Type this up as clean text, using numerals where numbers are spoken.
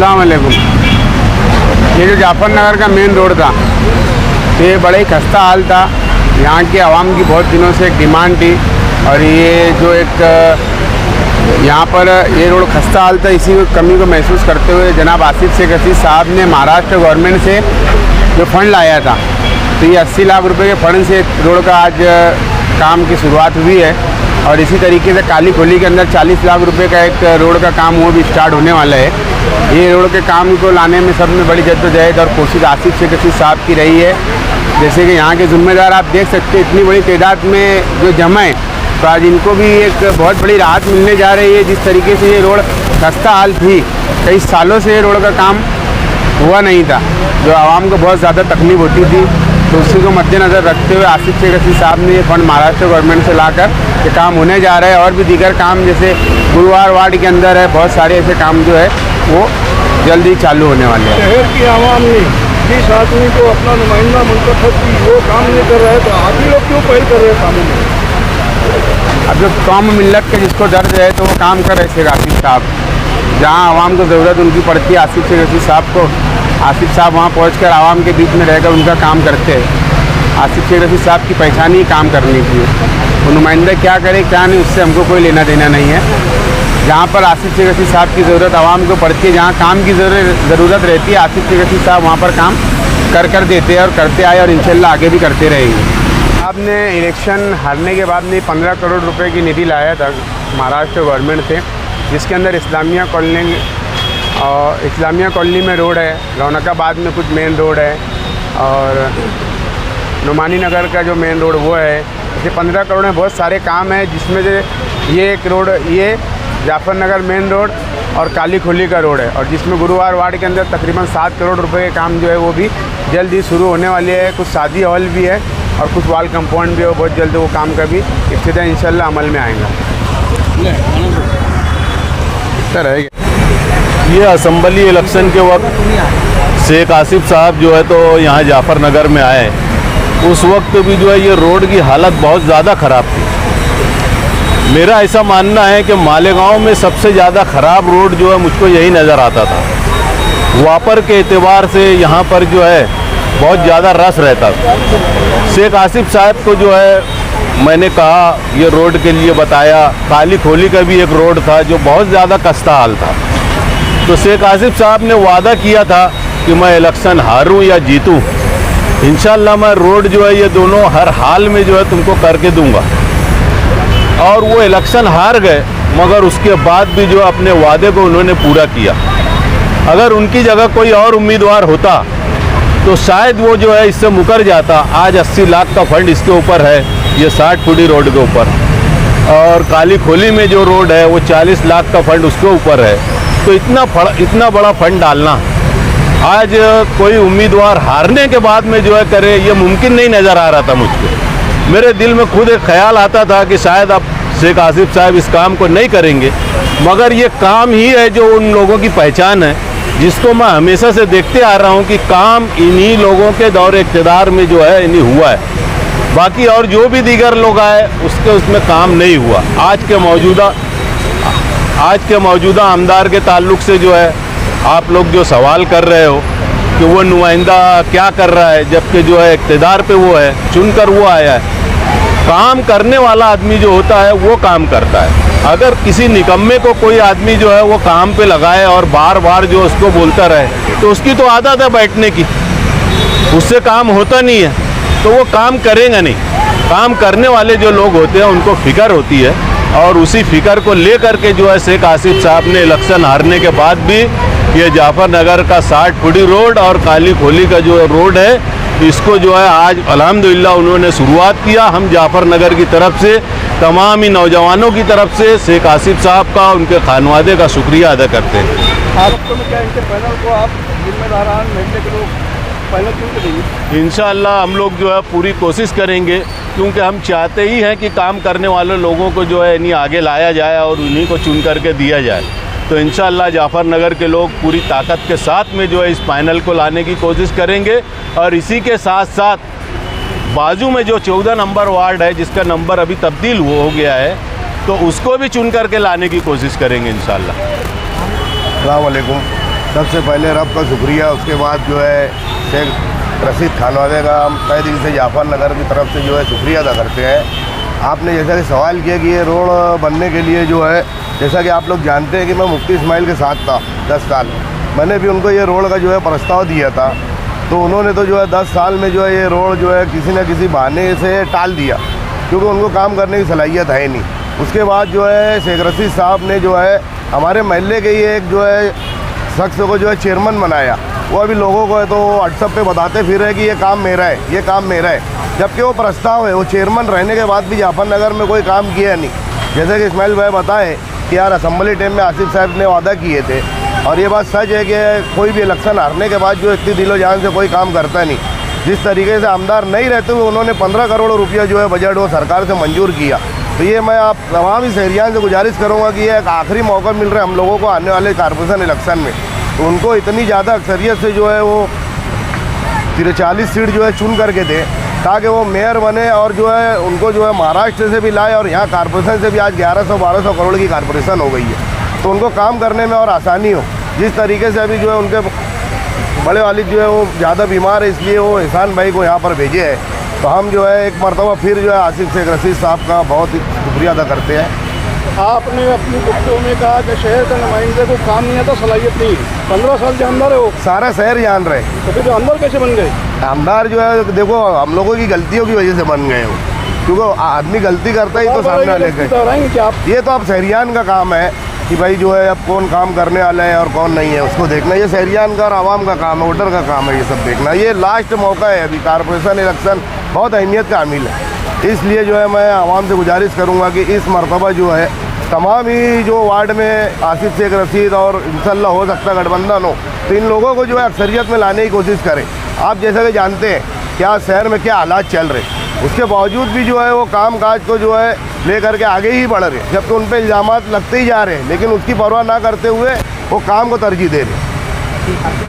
अस्सलाम वालेकुम। ये जो जाफर नगर का मेन रोड था तो ये बड़ा ही खस्ता हाल था। यहाँ के आवाम की बहुत दिनों से एक डिमांड थी और ये जो एक यहाँ पर ये रोड खस्ता हाल था, इसी कमी को महसूस करते हुए जनाब आसिफ शेख रशीद साहब ने महाराष्ट्र गवर्नमेंट से जो फ़ंड लाया था, तो ये 80 लाख रुपए के फंड से रोड का आज काम की शुरुआत हुई है। और इसी तरीके से काली खोली के अंदर 40 लाख रुपए का एक रोड का काम वो भी स्टार्ट होने वाला है। ये रोड के काम को लाने में सब में बड़ी जद्दोजहद और कोशिश आसिफ शेख रशीद साहब की रही है। जैसे कि यहाँ के ज़िम्मेदार आप देख सकते हैं, इतनी बड़ी तादाद में जो जमा है, तो आज इनको भी एक बहुत बड़ी राहत मिलने जा रही है। जिस तरीके से ये रोड खस्ता हाल थी, कई सालों से ये रोड का काम हुआ नहीं था, जो आवाम को बहुत ज़्यादा तकलीफ होती थी, तो उसी को मद्देनज़र रखते हुए आसिफ शेख रशीद साहब ने ये फंड महाराष्ट्र गवर्नमेंट से लाकर ये काम होने जा रहा है। और भी दीगर काम जैसे गुरुवार वार्ड के अंदर है, बहुत सारे ऐसे काम जो है वो जल्दी चालू होने वाले हैं। शहर की आवाम ने जिस आदमी को अपना नुमाइंदा मुंतखब की वो काम नहीं कर रहा है, तो आप ही लोग क्यों पहल कर रहे हैं कामों में? अब जो कौम मिल्लत के जिसको दर्द है तो वो काम कर रहे शेख आसिफ साहब। जहाँ आवाम को ज़रूरत उनकी पड़ती है आसिफ शेख रशीद साहब को, आसिफ साहब वहाँ पहुँचकर आवाम के बीच में रहकर उनका काम करते हैं। आसिफ शेख रशीद साहब की पहचान ही काम करने की है। वो नुमाइंदा क्या करे क्या नहीं, उससे हमको कोई लेना देना नहीं है। जहाँ पर आसिफ शेख रशीद साहब की ज़रूरत आवाम को पड़ती है, जहाँ काम की ज़रूरत रहती है, आसिफ शेख रशीद साहब वहाँ पर काम कर देते हैं और करते आए और इंशाल्लाह आगे भी करते रहेंगे। आपने इलेक्शन हारने के बाद में 15 करोड़ रुपए की निधि लाया था महाराष्ट्र गवर्नमेंट से, जिसके अंदर इस्लामिया कॉलोनी में रोड है, रौनकाबाद में कुछ मेन रोड है और नुमानी नगर का जो मेन रोड वो है। ये 15 करोड़ में बहुत सारे काम हैं, जिसमें से ये एक रोड, ये जाफर नगर मेन रोड और काली खोली का रोड है, और जिसमें गुरुवार वार्ड के अंदर तकरीबन 7 करोड़ रुपए के काम जो है वो भी जल्द ही शुरू होने वाले हैं। कुछ शादी हॉल भी है और कुछ वॉल कंपाउंड भी है, बहुत जल्द वो काम का भी इब्तिदा इंशाल्लाह अमल में आएगा। ये असम्बली इलेक्शन के वक्त शेख आसिफ साहब जो है तो यहाँ जाफर नगर में आए, उस वक्त भी जो है ये रोड की हालत बहुत ज़्यादा ख़राब थी। मेरा ऐसा मानना है कि मालेगांव में सबसे ज़्यादा ख़राब रोड जो है मुझको यही नज़र आता था। वापर के एतबार से यहाँ पर जो है बहुत ज़्यादा रस रहता था। शेख आसिफ साहब को जो है मैंने कहा, ये रोड के लिए बताया। काली खोली का भी एक रोड था जो बहुत ज़्यादा खस्ता हाल था। तो शेख आसिफ साहब ने वादा किया था कि मैं इलेक्शन हारूं या जीतूं, इंशाल्लाह मैं रोड जो है ये दोनों हर हाल में जो है तुमको करके दूंगा। और वो इलेक्शन हार गए, मगर उसके बाद भी जो अपने वादे को उन्होंने पूरा किया। अगर उनकी जगह कोई और उम्मीदवार होता तो शायद वो जो है इससे मुकर जाता। आज 80 लाख का फंड इसके ऊपर है, ये 60 फुटी रोड के ऊपर, और काली खोली में जो रोड है वो 40 लाख का फंड उसके ऊपर है। तो इतना बड़ा फंड डालना आज कोई उम्मीदवार हारने के बाद में जो है करे, ये मुमकिन नहीं नज़र आ रहा था मुझको। मेरे दिल में खुद एक ख्याल आता था कि शायद अब शेख आसिफ साहब इस काम को नहीं करेंगे, मगर ये काम ही है जो उन लोगों की पहचान है, जिसको मैं हमेशा से देखते आ रहा हूँ कि काम इन्हीं लोगों के दौर इक़्तिदार में जो है इन्हीं हुआ है। बाकी और जो भी दीगर लोग आए उसमें काम नहीं हुआ। आज के मौजूदा आमदार के ताल्लुक से जो है आप लोग जो सवाल कर रहे हो कि वो नुमाइंदा क्या कर रहा है, जबकि जो है इक़्तिदार पे वो है, चुनकर वो आया है। काम करने वाला आदमी जो होता है वो काम करता है। अगर किसी निकम्मे को कोई आदमी जो है वो काम पे लगाए और बार बार जो उसको बोलता रहे, तो उसकी तो आदत है बैठने की, उससे काम होता नहीं है, तो वो काम करेगा नहीं। काम करने वाले जो लोग होते हैं उनको फ़िक्र होती है, और उसी फ़िक्र को ले करके जो है शेख आसिफ साहब ने इलेक्शन हारने के बाद भी ये जाफर नगर का 60 फुटी रोड और काली खोली का जो रोड है, इसको जो है आज अल्हम्दुलिल्लाह उन्होंने शुरुआत किया। हम जाफर नगर की तरफ से, तमाम ही नौजवानों की तरफ से शेख आसिफ साहब का, उनके खानवादे का शुक्रिया अदा करते हैं। आपको क्या इनके पैनल को आप जिम्मेदारान महल्ले के लोग पैनल चुन के देंगे? इंशाअल्लाह हम लोग जो है पूरी कोशिश करेंगे, क्योंकि हम चाहते ही हैं कि काम करने वाले लोगों को जो है इन्हीं आगे लाया जाए और उन्हीं को चुन करके दिया जाए। तो इंशाअल्लाह जाफर नगर के लोग पूरी ताकत के साथ में जो है इस पैनल को लाने की कोशिश करेंगे। और इसी के साथ साथ बाजू में जो 14 नंबर वार्ड है, जिसका नंबर अभी तब्दील हो गया है, तो उसको भी चुन करके लाने की कोशिश करेंगे इंशाअल्लाह। अस्सलाम वालेकुम। सबसे पहले रब का शुक्रिया, उसके बाद जो है शेख रशीद खानवादे का हम तहे दिल से जाफर नगर की तरफ से जो है शुक्रिया अदा करते हैं। आपने जैसा कि सवाल किया कि ये रोड बनने के लिए जो है, जैसा कि आप लोग जानते हैं कि मैं मुफ्ती इस्माइल के साथ था 10 साल, मैंने भी उनको ये रोड का जो है प्रस्ताव दिया था, तो उन्होंने तो जो है 10 साल में जो है ये रोड जो है किसी न किसी बहाने से टाल दिया, क्योंकि उनको काम करने की सलाहियत है नहीं। उसके बाद जो है शेख रशीद साहब ने जो है हमारे महल्ले के ही एक जो है शख्स को जो है चेयरमैन बनाया। वो अभी लोगों को है तो व्हाट्सएप पे बताते फिर रहे कि ये काम मेरा है, ये काम मेरा है, जबकि वो प्रस्ताव है। वो चेयरमैन रहने के बाद भी जाफर नगर में कोई काम किया नहीं। जैसे कि इस्माइल भाई बताए कि यार असम्बली टाइम में आसिफ साहब ने वादा किए थे, और ये बात सच है कि कोई भी इलेक्शन हारने के बाद जो इतनी दिलो जान से कोई काम करता नहीं। जिस तरीके से आमदार नहीं रहते हुए उन्होंने 15 करोड़ रुपया जो है बजट वो सरकार से मंजूर किया। तो ये मैं आप तमाम ही शहरियान से गुजारिश करूँगा कि ये एक आखिरी मौका मिल रहा है हम लोगों को आने वाले कारपोरेशन इलेक्शन में, तो उनको इतनी ज़्यादा अक्सरियत से जो है वो 40 सीट जो है चुन करके दे, ताकि वो मेयर बने और जो है उनको जो है महाराष्ट्र से भी लाए, और यहाँ कारपोरेशन से भी आज 1100-1200 करोड़ की कारपोरेशन हो गई है, तो उनको काम करने में और आसानी हो। जिस तरीके से अभी जो है उनके बड़े वालिद जो है वो ज़्यादा बीमार है, इसलिए वो एहसान भाई को यहाँ पर भेजे है। तो हम जो है एक मरतबा फिर जो है आसिफ शेख रशीद साहब का बहुत ही शुक्रिया अदा करते हैं। आपने अपनी गुफ्तगू में कहा कि शहर के नुमाइंदे को काम नहीं आता, सलाहियत नहीं। 15 साल के अंदर है वो, सारा शहर जान रहे, तो फिर अंदर कैसे बन गए? आमदार जो है देखो हम लोगों की गलतियों की वजह से बन गए हो, क्योंकि आदमी गलती करता ही तो सामने लेके। क्या आप ये तो अब शहरियान का काम है कि भाई जो है अब कौन काम करने वाला है और कौन नहीं है उसको देखना। ये शहरियान का और आवाम का काम है, वोटर का काम है ये सब देखना। ये लास्ट मौका है, अभी कारपोरेशन इलेक्शन बहुत अहमियत का हामिल है, इसलिए जो है मैं आवाम से गुजारिश करूँगा कि इस मरतबा जो है तमाम ही जो वार्ड में आसिफ शेख रशीद और इंशाल्लाह हो सकता है गठबंधन हो, तो इन लोगों को जो है अक्सरियत में लाने की कोशिश करें। आप जैसा कि जानते हैं क्या शहर में क्या हालात चल रहे, उसके बावजूद भी जो है वो काम काज को जो है लेकर के आगे ही बढ़ रहे, जबकि उन पर इल्ज़ामात लगते ही जा रहे हैं, लेकिन उसकी परवाह ना करते हुए वो काम को तरजीह दे रहे हैं।